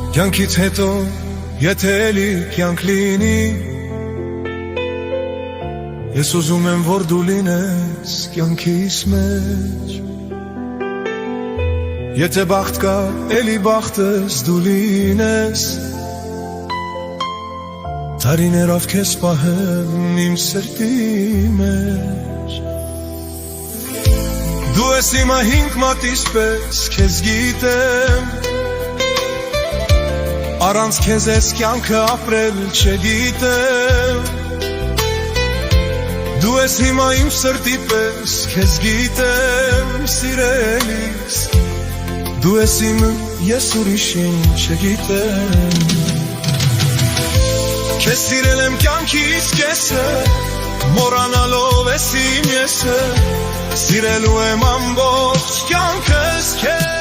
Կյանքից հետո եթե էլի կյանք լինի, ես ուզում եմ որ դու լինես կյանքիս մեջ, եթե բախտ կա էլի բախտս դու լինես, տարիներով քեզ պահեմ իմ սրտի մեջ, դու ես իմը հինգ մատից պես քեզ գիտեմ, առանց քեզ ես կյանքը ապրել չգիտեմ, դու ես հիմա իմ սրտի պես քեզ գիտեմ, սիրելիս, դու ես իմը, ես ուրիշին չգիտեմ, քեզ սիրել եմ կյանքիս կեսը, մոռանալով ես իմ եսը, սիրելու եմ ամբողջ կյանքս քեզ